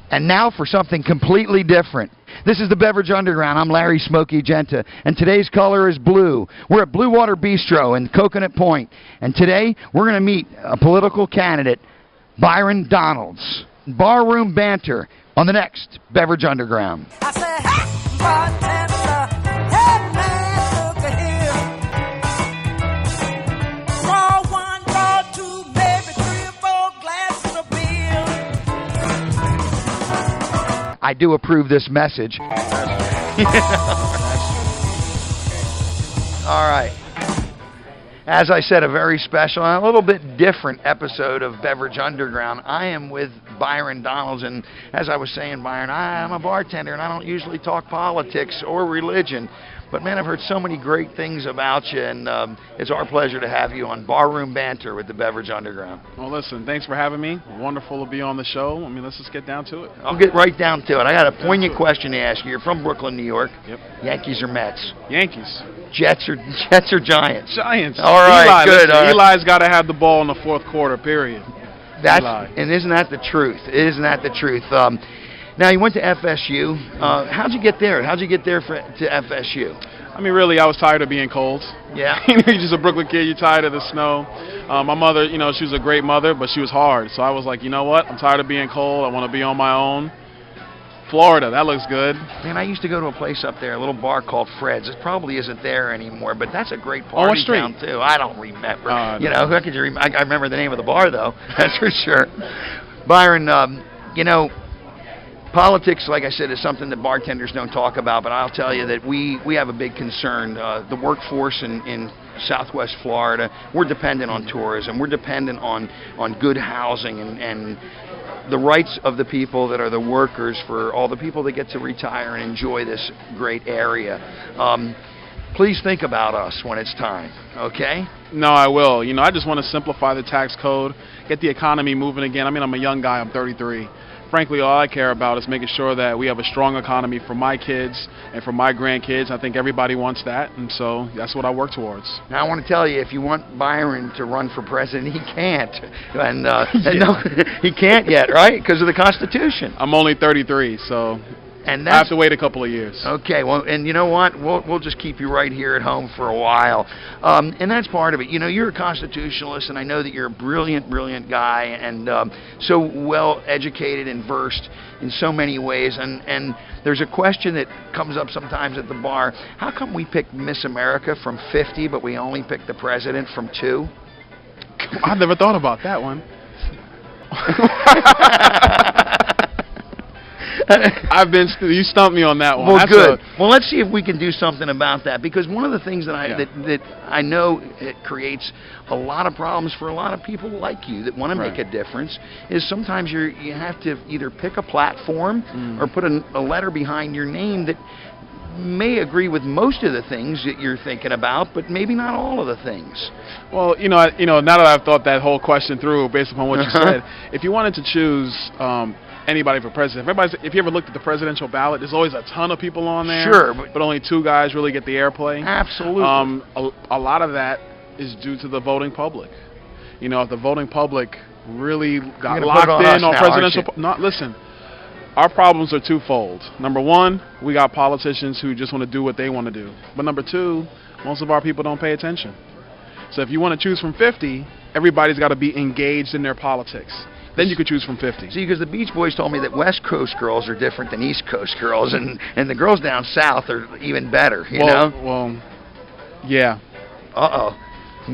And now for something completely different. This is the Beverage Underground. I'm Larry Smokey Genta, and today's color is blue. We're at Blue Water Bistro in Coconut Point, and today we're going to meet a political candidate, Byron Donalds. Barroom Banter on the next Beverage Underground. I say, hey, bartender, hey man, look here. Draw one, draw two, maybe 3 or 4 glasses of beer. I do approve this message. All right. As I said, a very special and a little bit different episode of Beverage Underground. I am with Byron Donalds, and as I was saying, Byron, I'm a bartender, and I don't usually talk politics or religion. But, man, I've heard so many great things about you, and it's our pleasure to have you on Barroom Banter with the Beverage Underground. Well, listen, thanks for having me. Wonderful to be on the show. I mean, let's just get down to it. I'll get right down to it. I got a poignant question to ask you. You're from Brooklyn, New York. Yep. Yankees or Mets? Yankees. Jets or Giants? Giants. All right, Eli, good. Listen, Eli's got to have the ball in the fourth quarter, period. And isn't that the truth? Isn't that the truth? Now, you went to FSU. How'd you get there? How'd you get there to FSU? I mean, really, I was tired of being cold. Yeah. You're just a Brooklyn kid. You're tired of the snow. My mother, you know, she was a great mother, but she was hard. So I was like, you know what? I'm tired of being cold. I want to be on my own. Florida, that looks good. Man, I used to go to a place up there, a little bar called Fred's. It probably isn't there anymore, but that's a great party town, too. I don't remember. You know, how could you remember? I remember the name of the bar, though. That's for sure. Byron, you know, politics, like I said, is something that bartenders don't talk about, but I'll tell you that we have a big concern. The workforce in Southwest Florida, we're dependent on tourism. We're dependent on good housing and the rights of the people that are the workers for all the people that get to retire and enjoy this great area. Please think about us when it's time, okay? No, I will. You know, I just want to simplify the tax code, get the economy moving again. I mean, I'm a young guy. I'm 33. Frankly, all I care about is making sure that we have a strong economy for my kids and for my grandkids. I think everybody wants that, and so that's what I work towards. Now, I want to tell you, if you want Byron to run for president, he can't. And no, he can't yet, right? Because of the Constitution. I'm only 33, so I have to wait a couple of years. Okay, well, and you know what? We'll just keep you right here at home for a while. And that's part of it. You know, you're a constitutionalist, and I know that you're a brilliant, brilliant guy, and so well educated and versed in so many ways. And there's a question that comes up sometimes at the bar. How come we pick Miss America from 50, but we only pick the president from 2? I've never thought about that one. You stumped me on that one. Well, good. Well, let's see if we can do something about that, because one of the things that I know it creates a lot of problems for a lot of people like you that want to make a difference is sometimes you have to either pick a platform or put a letter behind your name that may agree with most of the things that you're thinking about, but maybe not all of the things. Well, now that I've thought that whole question through based upon what you said, if you wanted to choose anybody for president, if you ever looked at the presidential ballot, there's always a ton of people on there. Sure. But only 2 guys really get the airplay. Absolutely. A lot of that is due to the voting public. You know, if the voting public really got locked in on presidential... Listen. Our problems are twofold. Number one, we got politicians who just want to do what they want to do. But number 2, most of our people don't pay attention. So if you want to choose from 50, everybody's got to be engaged in their politics. Then you could choose from 50. See, because the Beach Boys told me that West Coast girls are different than East Coast girls, and the girls down south are even better, you know? Well, yeah. Uh-oh.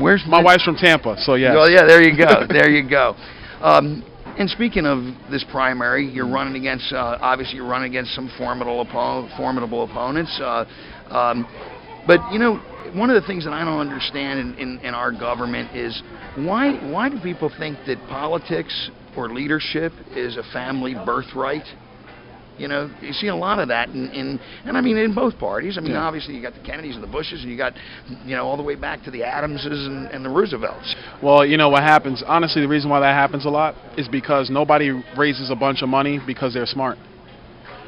Where's my wife's from Tampa, so yeah. Well, yeah, there you go. There you go. And speaking of this primary, you're running against, obviously you're running against some formidable opponents. But, you know, one of the things that I don't understand in our government is why do people think that politics or leadership is a family birthright? You know, you see a lot of that and I mean in both parties. I mean, obviously you got the Kennedys and the Bushes, and you got, you know, all the way back to the Adamses and the Roosevelts. Well, you know what happens, honestly, the reason why that happens a lot is because nobody raises a bunch of money because they're smart.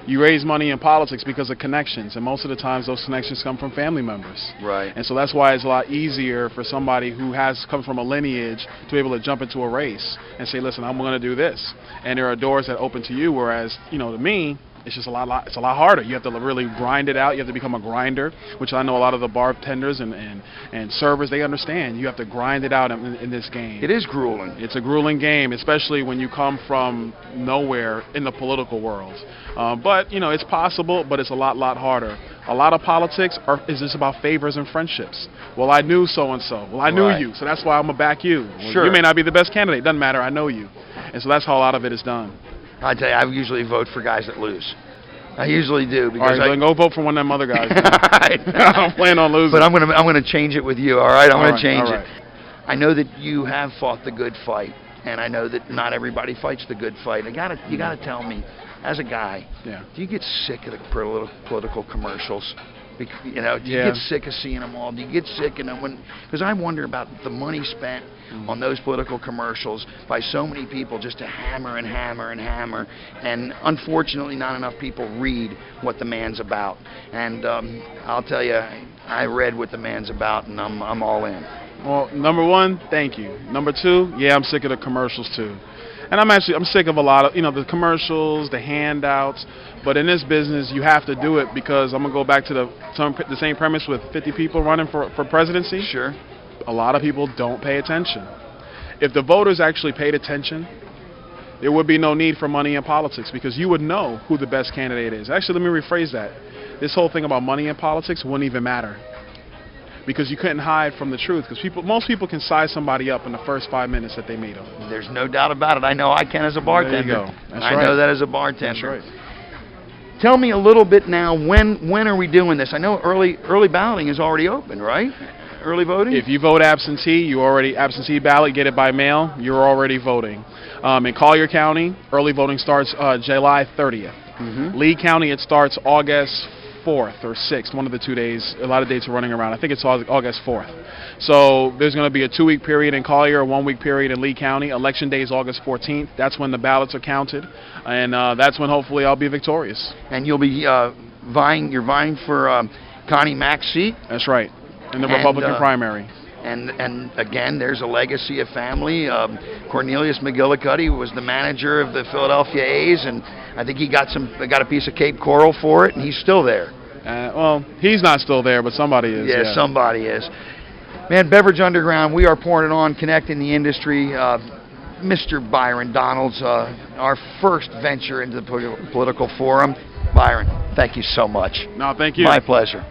You raise money in politics because of connections, and most of the times those connections come from family members. Right. And so that's why it's a lot easier for somebody who has come from a lineage to be able to jump into a race and say, listen, I'm going to do this. And there are doors that open to you, whereas, to me, it's just it's a lot harder. You have to really grind it out. You have to become a grinder, which I know a lot of the bartenders and servers, they understand. You have to grind it out in this game. It is grueling. It's a grueling game, especially when you come from nowhere in the political world. But, it's possible, but it's a lot harder. A lot of politics is just about favors and friendships. Well, I knew so-and-so. Well, I knew you, so that's why I'm going to back you. Well, sure. You may not be the best candidate. Doesn't matter. I know you. And so that's how a lot of it is done. I tell you, I usually vote for guys that lose. I usually do because all right, then go vote for one of them other guys. I'm planning on losing. But I'm gonna change it with you. All right, I'm gonna change it. I know that you have fought the good fight, and I know that not everybody fights the good fight. You gotta tell me, as a guy, do you get sick of the political commercials? Do you get sick of seeing them all? Do you get sick of them? Because I wonder about the money spent on those political commercials by so many people just to hammer and hammer and hammer, and unfortunately not enough people read what the man's about. And I'll tell you, I read what the man's about, and I'm all in. Well, number one, thank you. Number two, I'm sick of the commercials too. And I'm sick of a lot of, the commercials, the handouts. But in this business, you have to do it because I'm going to go back to the same premise with 50 people running for presidency. Sure. A lot of people don't pay attention. If the voters actually paid attention, there would be no need for money in politics because you would know who the best candidate is. Actually, let me rephrase that. This whole thing about money in politics wouldn't even matter because you couldn't hide from the truth because most people can size somebody up in the first 5 minutes that they meet them. There's no doubt about it. I know I can as a bartender. There you go. That's I know that as a bartender. That's right. Tell me a little bit now, when are we doing this? I know early balloting is already open, right? Early voting? If you vote absentee, absentee ballot, get it by mail, you're already voting. In Collier County, early voting starts July 30th. Lee County, it starts August 4th or 6th, one of the 2 days. A lot of dates are running around. I think it's August 4th. So there's going to be a 2-week period in Collier, a 1-week period in Lee County. Election day is August 14th. That's when the ballots are counted, and that's when hopefully I'll be victorious. And you'll be vying for Connie Mack's seat? That's right, in the Republican primary. And again, there's a legacy of family. Cornelius McGillicuddy was the manager of the Philadelphia A's, and I think he got a piece of Cape Coral for it, and he's still there. Well, he's not still there, but somebody is. Yeah, somebody is. Man, Beverage Underground, we are pouring it on, connecting the industry. Mr. Byron Donalds, our first venture into the political forum. Byron, thank you so much. No, thank you. My pleasure.